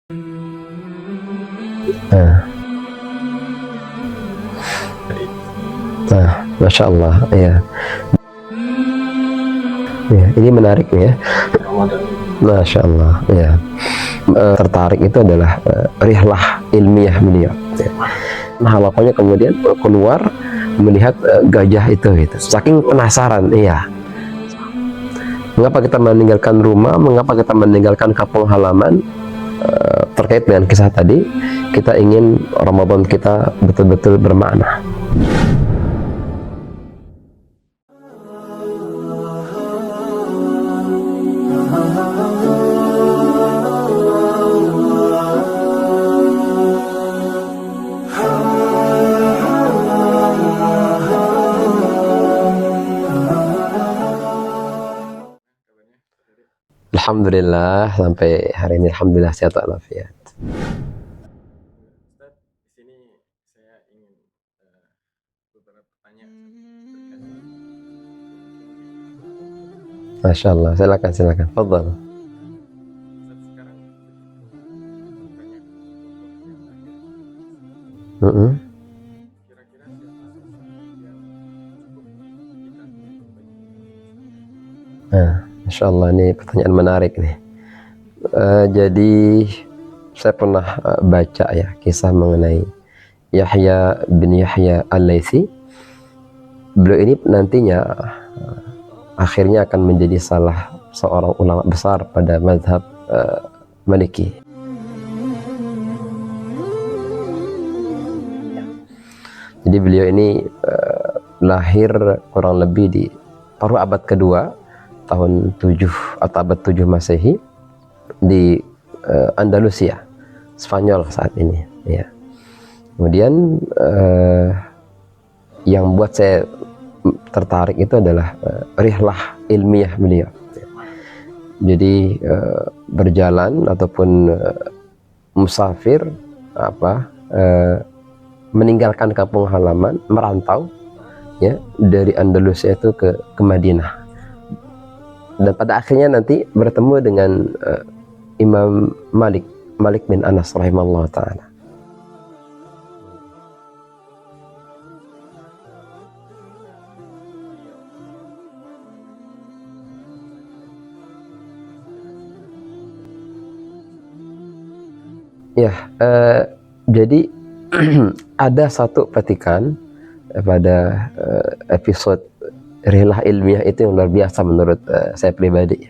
Nah, Masya Allah, ya. Ya, ini menarik ya. Masya Allah, ya. Tertarik itu adalah rihlah ilmiah beliau. Ya. Nah, halakonya kemudian keluar melihat gajah itu, gitu. Saking penasaran, iya. Mengapa kita meninggalkan rumah? Mengapa kita meninggalkan kampung halaman? Terkait dengan kisah tadi, kita ingin Ramadan kita betul-betul bermakna. Alhamdulillah sampai hari ini alhamdulillah sehat walafiat. Ustaz, di sini saya ingin beberapa pertanyaan. Masya Allah, silakan, fadhal. Ustaz, sekarang banyak kira-kira siapa sosok yang cukup kita Masya Allah, ini pertanyaan menarik nih. Jadi saya pernah baca ya kisah mengenai Yahya bin Yahya Al-Laitsi. Beliau ini nantinya akhirnya akan menjadi salah seorang ulama besar pada mazhab Maliki. Jadi beliau ini lahir kurang lebih di paruh abad kedua, tahun 7 atau abad 7 Masehi di Andalusia, Spanyol saat ini. Ya. Kemudian yang buat saya tertarik itu adalah rihlah ilmiah beliau. Jadi berjalan ataupun musafir meninggalkan kampung halaman, merantau ya dari Andalusia itu ke Madinah. Dan pada akhirnya nanti bertemu dengan Imam Malik bin Anas rahimahullah ta'ala. Ya, jadi ada satu petikan pada episode rihlah ilmiah itu yang luar biasa menurut saya pribadi.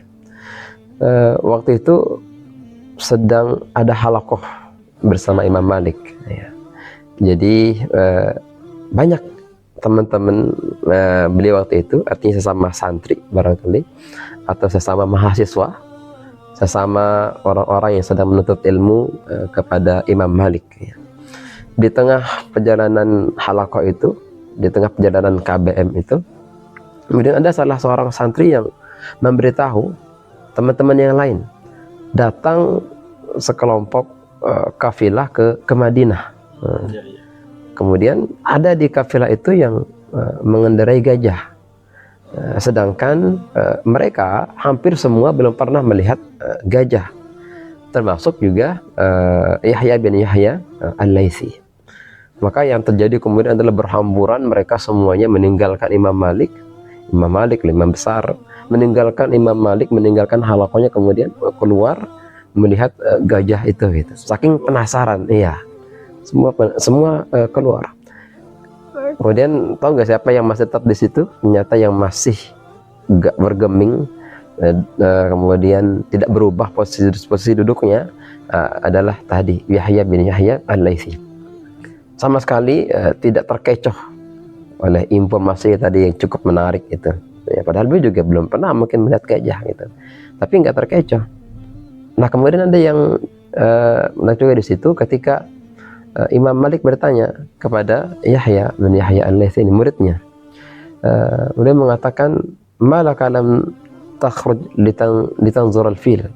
Waktu itu sedang ada halakoh bersama Imam Malik. Ya. Jadi banyak teman-teman beliau waktu itu, artinya sesama santri barangkali, atau sesama mahasiswa, sesama orang-orang yang sedang menuntut ilmu kepada Imam Malik. Ya. Di tengah perjalanan halakoh itu, di tengah perjalanan KBM itu, kemudian ada salah seorang santri yang memberitahu teman-teman yang lain, datang sekelompok kafilah ke Madinah. Kemudian ada di kafilah itu yang mengendarai gajah, sedangkan mereka hampir semua belum pernah melihat gajah, termasuk juga Yahya bin Yahya Al-Laitsi. Maka yang terjadi kemudian adalah berhamburan, mereka semuanya meninggalkan Imam Malik, imam besar, meninggalkan Imam Malik, meninggalkan halakohnya, kemudian keluar melihat gajah itu, gitu. Saking penasaran, iya, semua keluar. Kemudian tahu nggak siapa yang masih tetap di situ? Ternyata yang masih gak bergeming, kemudian tidak berubah posisi duduknya adalah tadi Yahya bin Yahya Al-Laitsi. Sama sekali tidak terkecoh oleh informasi tadi yang cukup menarik itu. Ya, padahal beliau juga belum pernah mungkin melihat gajah gitu, tapi nggak terkecoh. Nah, kemudian ada yang menarik juga di situ ketika Imam Malik bertanya kepada Yahya bin Yahya Al-Laitsi, muridnya. Beliau mengatakan, "Malaka lam takhruj litanzur al-fil?"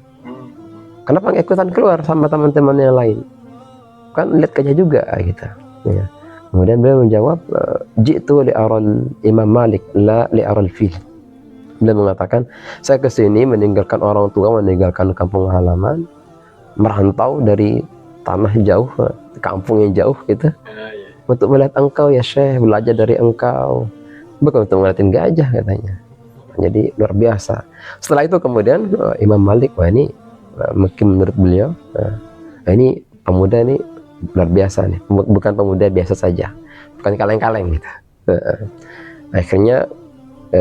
Kenapa nggak ikutan keluar sama teman-teman yang lain? Kan lihat gajah juga gitu. Ya. Kemudian beliau menjawab, "Ji'tu li'aral Imam Malik, la li'aral fil." Beliau mengatakan, saya kesini meninggalkan orang tua, meninggalkan kampung halaman, merantau dari tanah jauh, kampung yang jauh gitu, Iya. untuk melihat engkau ya Syekh, belajar dari engkau, bukan untuk ngeliatin gajah katanya. Jadi luar biasa. Setelah itu kemudian Imam Malik, wah ini mungkin menurut beliau ini pemuda ini luar biasa nih, bukan pemuda biasa saja, bukan kaleng-kaleng gitu. Akhirnya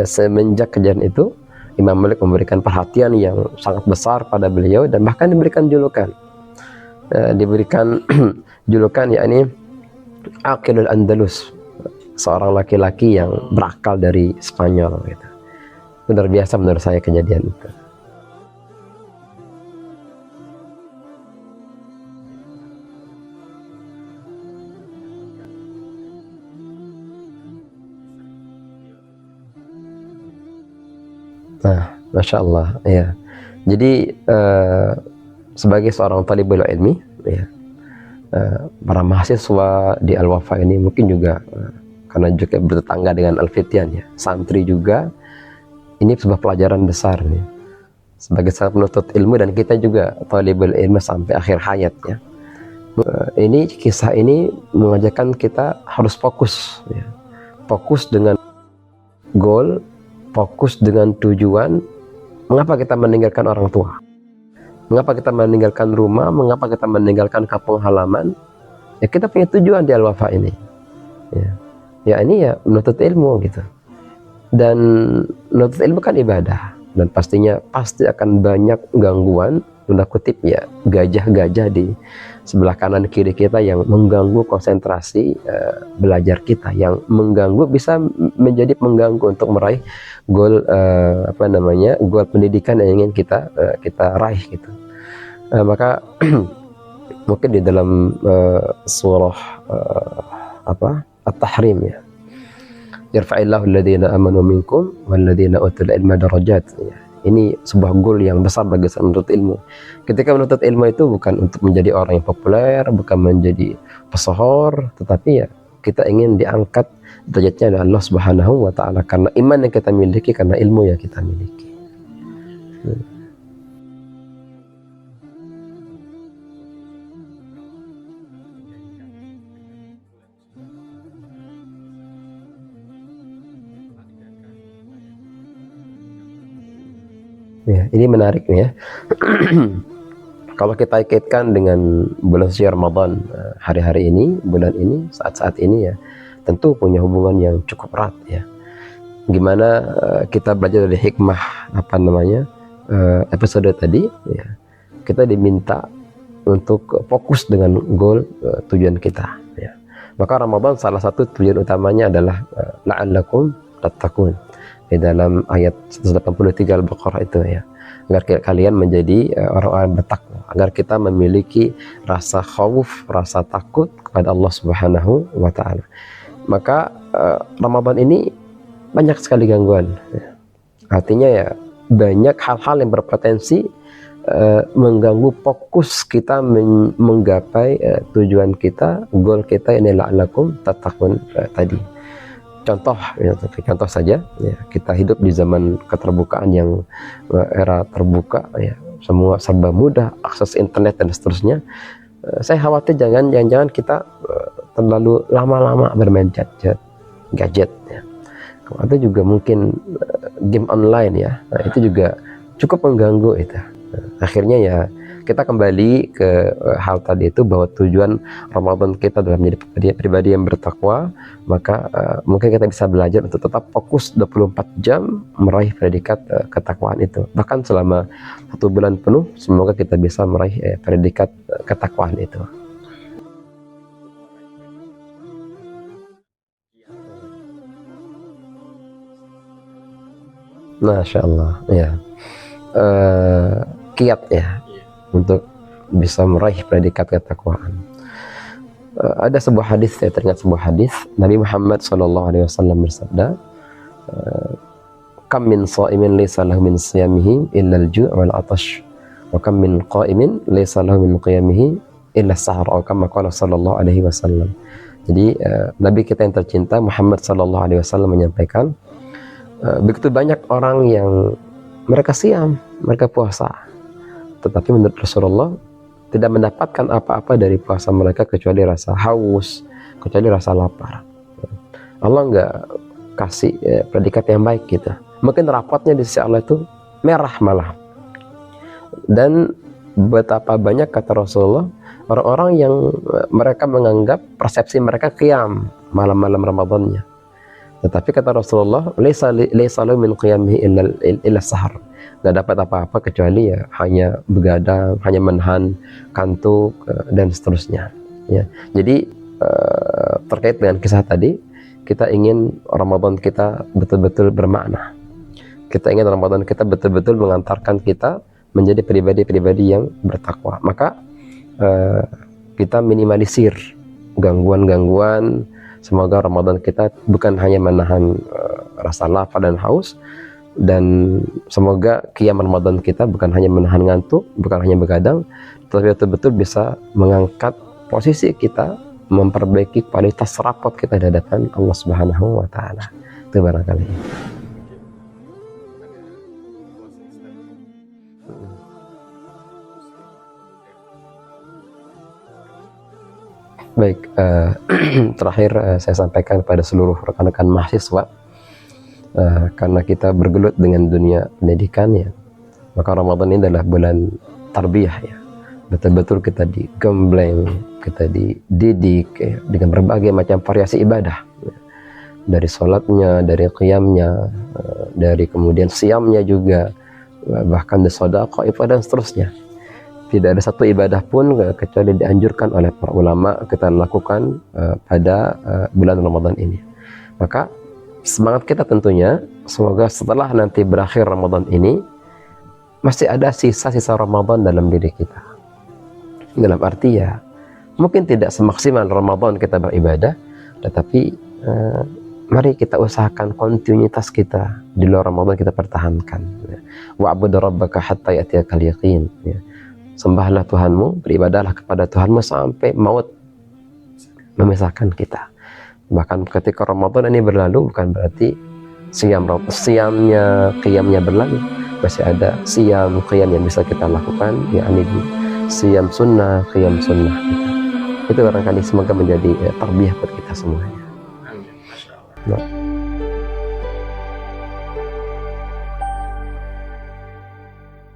semenjak kejadian itu Imam Malik memberikan perhatian yang sangat besar pada beliau, dan bahkan diberikan julukan, julukan yakni Aqilul Andalus, seorang laki-laki yang berakal dari Spanyol gitu. Luar biasa menurut saya kejadian itu. Nah, Masya Allah, ya. Jadi sebagai seorang talibul ilmi, ya, para mahasiswa di Al-Wafa ini mungkin juga karena juga bertetangga dengan Al-Fityan, ya, santri juga, ini sebuah pelajaran besar nih sebagai seorang penuntut ilmu, dan kita juga talibul ilmu sampai akhir hayat, ya. Ini kisah ini mengajarkan kita harus fokus, ya. Fokus dengan goal, fokus dengan tujuan. Mengapa kita meninggalkan orang tua? Mengapa kita meninggalkan rumah? Mengapa kita meninggalkan kampung halaman? Ya kita punya tujuan di Al-Wafa ini. Ya ini ya menuntut ilmu gitu. Dan menuntut ilmu kan ibadah. Dan pastinya pasti akan banyak gangguan, tanda kutip ya, gajah-gajah di sebelah kanan kiri kita yang mengganggu konsentrasi belajar kita, yang mengganggu, bisa menjadi pengganggu untuk meraih goal goal pendidikan yang ingin kita raih gitu. Maka mungkin di dalam surah At-Tahrim, ya, yarfa'illahu alladhina amanu minkum walladhina utul ilma darajat, ya. Ini sebuah goal yang besar bagi seorang menuntut ilmu. Ketika menuntut ilmu itu bukan untuk menjadi orang yang populer, bukan menjadi pesohor, tetapi ya kita ingin diangkat derajatnya oleh Allah Subhanahu wa taala karena iman yang kita miliki, karena ilmu yang kita miliki. Ya, ini menarik nih, ya. Kalau kita kaitkan dengan bulan suci Ramadan, hari-hari ini, bulan ini, saat-saat ini, ya, tentu punya hubungan yang cukup erat, ya. Gimana kita belajar dari hikmah episode tadi, ya, kita diminta untuk fokus dengan goal, tujuan kita, ya. Maka Ramadan salah satu tujuan utamanya adalah la'allakum tattaqun. Di dalam ayat 183 Al-Baqarah itu, ya, agar kalian menjadi orang-orang bertakwa, agar kita memiliki rasa khauf, rasa takut kepada Allah Subhanahu wa taala. Maka Ramadan ini banyak sekali gangguan, ya. Artinya ya banyak hal-hal yang berpotensi mengganggu fokus kita menggapai tujuan kita, goal kita, ini la'allakum tattaqun tadi. Contoh saja, ya, kita hidup di zaman keterbukaan yang era terbuka, ya, semua serba mudah, akses internet dan seterusnya. Saya khawatir jangan-jangan kita terlalu lama-lama bermain gadget, ya. Atau juga mungkin game online, ya. Nah, itu juga cukup mengganggu itu. Akhirnya ya kita kembali ke hal tadi itu, bahwa tujuan Ramadan kita adalah menjadi pribadi yang bertakwa. Maka mungkin kita bisa belajar untuk tetap fokus 24 jam meraih predikat ketakwaan itu. Bahkan selama 1 bulan penuh, semoga kita bisa meraih predikat ketakwaan itu. Masya Allah, ya. Kiat, ya, untuk bisa meraih predikat ketakwaan. Ada sebuah hadis, saya teringat sebuah hadis Nabi Muhammad SAW bersabda, kam min sha'imin laysa lahu min siyamihi illa al-ju' wal 'atash, wa kam min qa'imin laysa lahu min qiyamihi illa as-sahar, atau kama qala sallallahu alaihi wasallam. Jadi Nabi kita yang tercinta Muhammad sallallahu alaihi wasallam menyampaikan, begitu banyak orang yang mereka siam, mereka puasa, tetapi menurut Rasulullah tidak mendapatkan apa-apa dari puasa mereka kecuali rasa haus, kecuali rasa lapar. Allah nggak kasih predikat yang baik gitu. Mungkin rapotnya di sisi Allah itu merah malah. Dan betapa banyak kata Rasulullah orang-orang yang mereka menganggap persepsi mereka qiyam malam-malam Ramadannya. Tetapi kata Rasulullah, laisa lahu min qiyamihi illa sahar. Nggak dapat apa-apa kecuali ya hanya begadang, hanya menahan kantuk dan seterusnya. Ya. Jadi terkait dengan kisah tadi, kita ingin Ramadan kita betul-betul bermakna. Kita ingin Ramadan kita betul-betul mengantarkan kita menjadi pribadi-pribadi yang bertakwa. Maka kita minimalisir gangguan-gangguan. Semoga Ramadan kita bukan hanya menahan rasa lapar dan haus, dan semoga qiyam Ramadan kita bukan hanya menahan ngantuk, bukan hanya begadang, tapi betul-betul bisa mengangkat posisi kita, memperbaiki kualitas rapot kita di hadapan Allah Subhanahu wa taala. Itu barangkali. Baik, terakhir saya sampaikan kepada seluruh rekan-rekan mahasiswa, karena kita bergelut dengan dunia pendidikan ya, maka Ramadan ini adalah bulan tarbiyah ya. Betul-betul kita digembleng, kita dididik ya, dengan berbagai macam variasi ibadah ya. Dari sholatnya, dari qiyamnya, dari kemudian siamnya juga, bahkan dari sedekah, dan seterusnya. Tidak ada satu ibadah pun kecuali dianjurkan oleh para ulama kita lakukan pada bulan Ramadan ini. Maka semangat kita tentunya, semoga setelah nanti berakhir Ramadan ini, masih ada sisa-sisa Ramadan dalam diri kita. Dalam arti ya, mungkin tidak semaksimal Ramadan kita beribadah, tetapi mari kita usahakan kontinuitas kita di luar Ramadan kita pertahankan. Wa'bud rabbaka hatta ya'tiyakal yaqin. Sembahlah Tuhanmu, beribadahlah kepada Tuhanmu sampai maut memisahkan kita. Bahkan ketika Ramadan ini berlalu, bukan berarti siamnya, qiyamnya berlalu. Masih ada siam, qiyam yang bisa kita lakukan, yakni siam sunnah, qiyam sunnah kita. Itu barangkali semoga menjadi tarbiyah buat kita semuanya. Amin. Masya Allah.